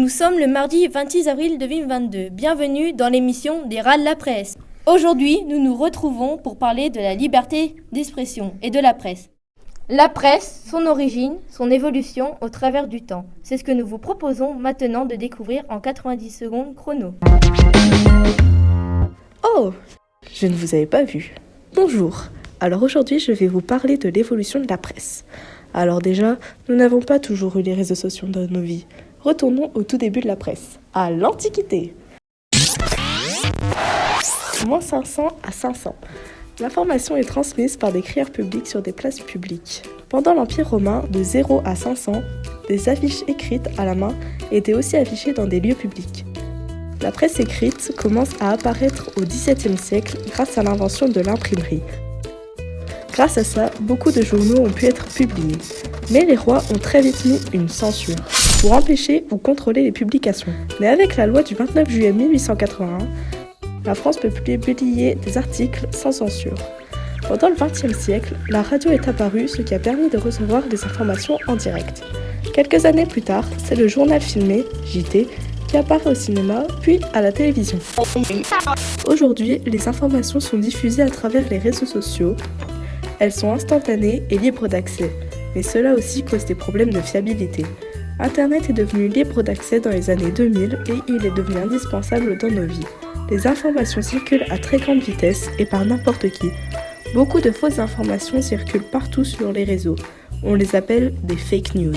Nous sommes le mardi 26 avril 2022. Bienvenue dans l'émission des Râles de la presse. Aujourd'hui, nous nous retrouvons pour parler de la liberté d'expression et de la presse. La presse, son origine, son évolution au travers du temps. C'est ce que nous vous proposons maintenant de découvrir en 90 secondes chrono. Oh, je ne vous avais pas vu. Bonjour. Alors aujourd'hui, je vais vous parler de l'évolution de la presse. Alors déjà, nous n'avons pas toujours eu les réseaux sociaux dans nos vies. Retournons au tout début de la presse, à l'Antiquité. Moins 500 à 500. L'information est transmise par des crieurs publics sur des places publiques. Pendant l'Empire romain, de 0 à 500, des affiches écrites à la main étaient aussi affichées dans des lieux publics. La presse écrite commence à apparaître au XVIIe siècle grâce à l'invention de l'imprimerie. Grâce à ça, beaucoup de journaux ont pu être publiés. Mais les rois ont très vite mis une censure pour empêcher ou contrôler les publications. Mais avec la loi du 29 juillet 1881, la France peut publier des articles sans censure. Pendant le XXe siècle, la radio est apparue, ce qui a permis de recevoir des informations en direct. Quelques années plus tard, c'est le journal filmé, JT, qui apparaît au cinéma, puis à la télévision. Aujourd'hui, les informations sont diffusées à travers les réseaux sociaux. Elles sont instantanées et libres d'accès, mais cela aussi cause des problèmes de fiabilité. Internet est devenu libre d'accès dans les années 2000 et il est devenu indispensable dans nos vies. Les informations circulent à très grande vitesse et par n'importe qui. Beaucoup de fausses informations circulent partout sur les réseaux. On les appelle des fake news.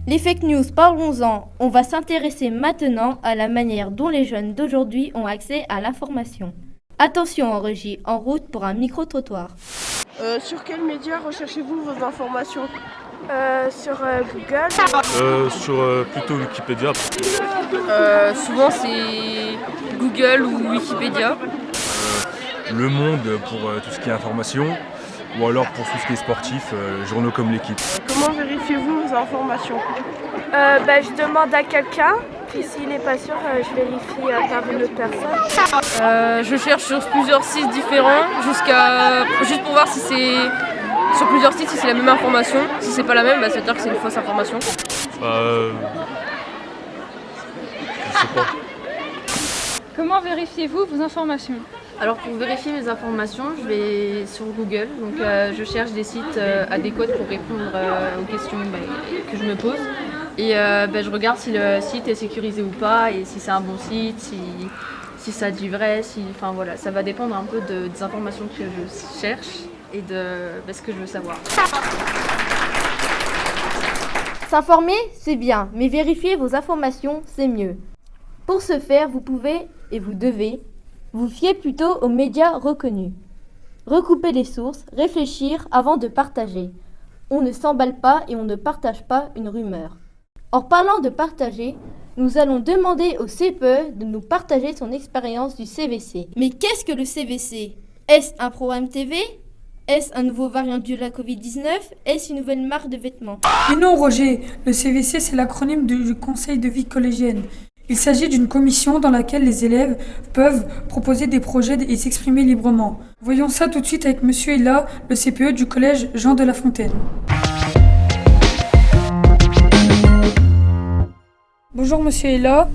Les fake news, parlons-en. On va s'intéresser maintenant à la manière dont les jeunes d'aujourd'hui ont accès à l'information. Attention en régie, en route pour un micro-trottoir. Sur quels médias recherchez-vous vos informations ? Sur Google. Sur plutôt Wikipédia. Souvent c'est Google ou Wikipédia. Le Monde pour tout ce qui est information, ou alors pour tout ce qui est sportif, journaux comme l'Équipe. Comment vérifiez-vous vos informations ? Je demande à quelqu'un, puis s'il n'est pas sûr, je vérifie par une autre personne. Je cherche sur plusieurs sites différents, juste pour voir si c'est sur plusieurs sites, si c'est la même information. Si c'est pas la même, ça veut dire que c'est une fausse information. Je sais pas. Comment vérifiez-vous vos informations ? Alors pour vérifier mes informations, je vais sur Google, donc je cherche des sites adéquats pour répondre aux questions que je me pose. Et je regarde si le site est sécurisé ou pas, et si c'est un bon site, si ça dit vrai, ça va dépendre un peu des informations que je cherche et de ce que je veux savoir. S'informer, c'est bien, mais vérifier vos informations, c'est mieux. Pour ce faire, vous pouvez, et vous devez, vous fier plutôt aux médias reconnus. Recouper les sources, réfléchir avant de partager. On ne s'emballe pas et on ne partage pas une rumeur. En parlant de partager, nous allons demander au CPE de nous partager son expérience du CVC. Mais qu'est-ce que le CVC ? Est-ce un programme TV ? Est-ce un nouveau variant de la Covid-19 ? Est-ce une nouvelle marque de vêtements ? Mais non, Roger, le CVC, c'est l'acronyme du Conseil de vie collégienne. Il s'agit d'une commission dans laquelle les élèves peuvent proposer des projets et s'exprimer librement. Voyons ça tout de suite avec Monsieur Ella, le CPE du collège Jean de La Fontaine. Bonjour Monsieur Ella.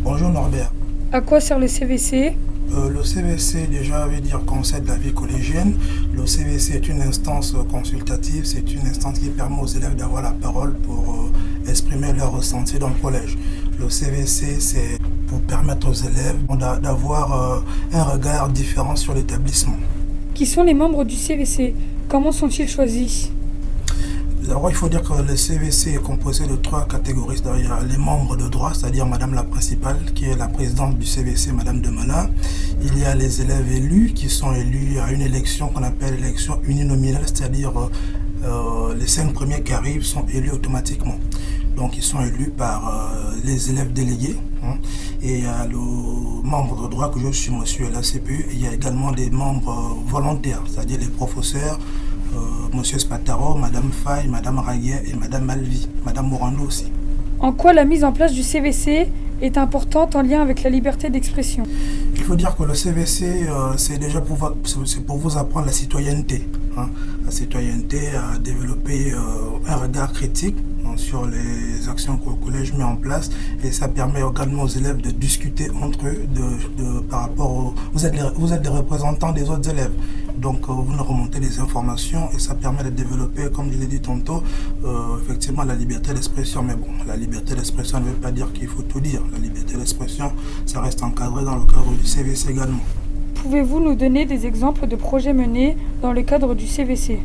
Bonjour Norbert. À quoi sert le CVC ? Le CVC, déjà, veut dire Conseil de la vie collégienne. Le CVC est une instance consultative, c'est une instance qui permet aux élèves d'avoir la parole pour exprimer leurs ressentis dans le collège. Le CVC, c'est pour permettre aux élèves d'avoir un regard différent sur l'établissement. Qui sont les membres du CVC ? Comment sont-ils choisis ? D'abord, il faut dire que le CVC est composé de 3 catégories. Il y a les membres de droit, c'est-à-dire Madame la principale, qui est la présidente du CVC, Madame Demelin. Il y a les élèves élus, qui sont élus à une élection qu'on appelle l'élection uninominale, c'est-à-dire les 5 premiers qui arrivent sont élus automatiquement. Donc, ils sont élus par les élèves délégués. Et il y a le membre de droit que je suis, monsieur la CPU. Et il y a également des membres volontaires, c'est-à-dire les professeurs, Monsieur Spataro, Madame Faye, Madame Raguet et Madame Malvi, Madame Morando aussi. En quoi la mise en place du CVC est importante en lien avec la liberté d'expression ? Il faut dire que le CVC, c'est déjà pour vous apprendre la citoyenneté. La citoyenneté, à développer un regard critique sur les actions que le collège met en place et ça permet également aux élèves de discuter entre eux par rapport aux... Vous êtes les représentants des autres élèves, donc vous nous remontez des informations et ça permet de développer, comme je l'ai dit tantôt, effectivement la liberté d'expression. Mais bon, la liberté d'expression ne veut pas dire qu'il faut tout dire. La liberté d'expression, ça reste encadré dans le cadre du CVC également. Pouvez-vous nous donner des exemples de projets menés dans le cadre du CVC ?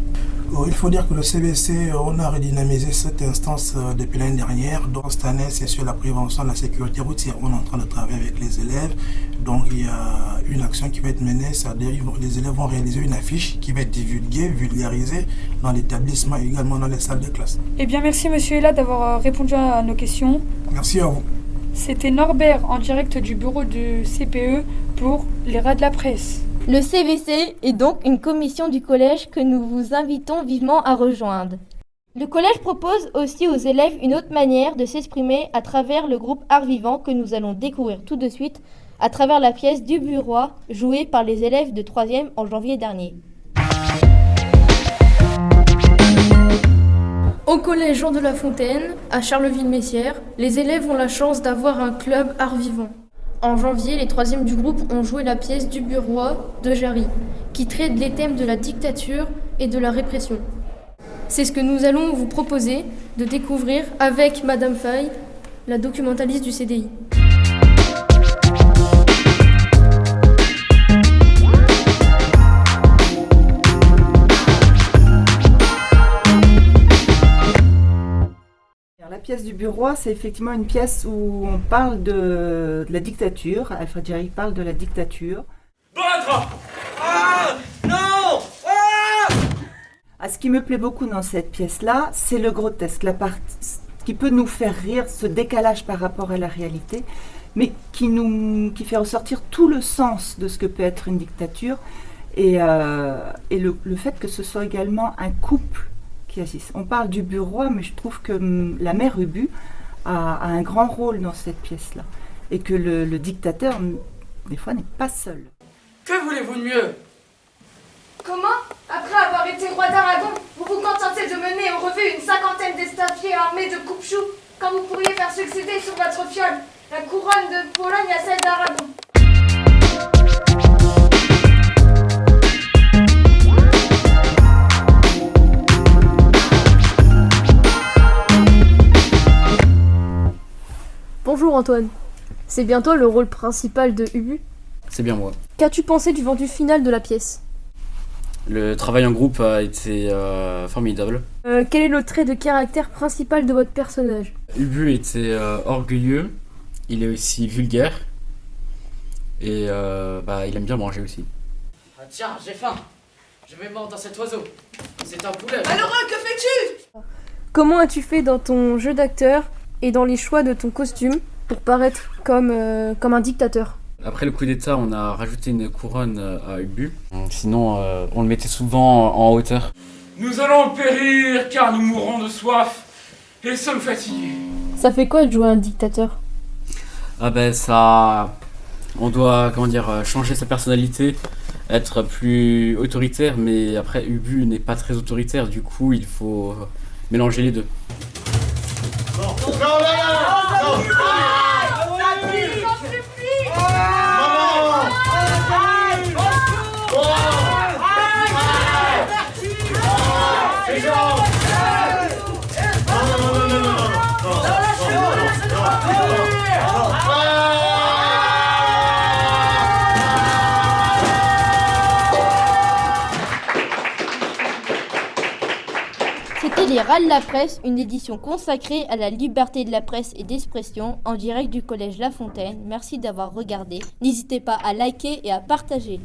Il faut dire que le CVC, on a redynamisé cette instance depuis l'année dernière. Donc cette année, c'est sur la prévention de la sécurité routière. On est en train de travailler avec les élèves. Donc il y a une action qui va être menée, c'est-à-dire les élèves vont réaliser une affiche qui va être divulguée, vulgarisée dans l'établissement et également dans les salles de classe. Eh bien, merci Monsieur Ella d'avoir répondu à nos questions. Merci à vous. C'était Norbert en direct du bureau du CPE pour les rats de la presse. Le CVC est donc une commission du collège que nous vous invitons vivement à rejoindre. Le collège propose aussi aux élèves une autre manière de s'exprimer à travers le groupe Art Vivant que nous allons découvrir tout de suite à travers la pièce du Bureau jouée par les élèves de 3e en janvier dernier. Au collège Jean de La Fontaine, à Charleville-Mézières, les élèves ont la chance d'avoir un club Art Vivant. En janvier, les 3e du groupe ont joué la pièce du Bureau de Jarry, qui traite les thèmes de la dictature et de la répression. C'est ce que nous allons vous proposer de découvrir avec Madame Faye, la documentaliste du CDI. La pièce du Bureau, c'est effectivement une pièce où on parle de la dictature. Alfred Jarry parle de la dictature. Ce qui me plaît beaucoup dans cette pièce-là, c'est le grotesque, la partie qui peut nous faire rire, ce décalage par rapport à la réalité, mais qui fait ressortir tout le sens de ce que peut être une dictature et le fait que ce soit également un couple. On parle du Bureau, mais je trouve que la mère Ubu a un grand rôle dans cette pièce-là. Et que le dictateur, des fois, n'est pas seul. Que voulez-vous de mieux? Comment? Après avoir été roi d'Aragon, vous vous contentez de mener au revue une 50aine d'estafiers armés de coupe-choux, quand vous pourriez faire succéder sur votre fiole la couronne de Pologne à celle d'Aragon. Bonjour Antoine, c'est bien toi le rôle principal de Ubu? C'est bien moi. Qu'as-tu pensé du vendu final de la pièce? Le travail en groupe a été formidable. Quel est le trait de caractère principal de votre personnage? Ubu était orgueilleux, il est aussi vulgaire et il aime bien manger aussi. Ah tiens, j'ai faim. Je vais mordre dans cet oiseau. C'est un poulet. Malheureux, que fais-tu? Comment as-tu fait dans ton jeu d'acteur et dans les choix de ton costume pour paraître comme un dictateur? Après le coup d'état, on a rajouté une couronne à Ubu. Sinon, on le mettait souvent en hauteur. Nous allons périr car nous mourrons de soif et sommes fatigués. Ça fait quoi de jouer un dictateur? On doit, changer sa personnalité, être plus autoritaire, mais après Ubu n'est pas très autoritaire, du coup il faut mélanger les deux. C'était Les Rats de la Presse, une édition consacrée à la liberté de la presse et d'expression en direct du collège La Fontaine. Merci d'avoir regardé. N'hésitez pas à liker et à partager.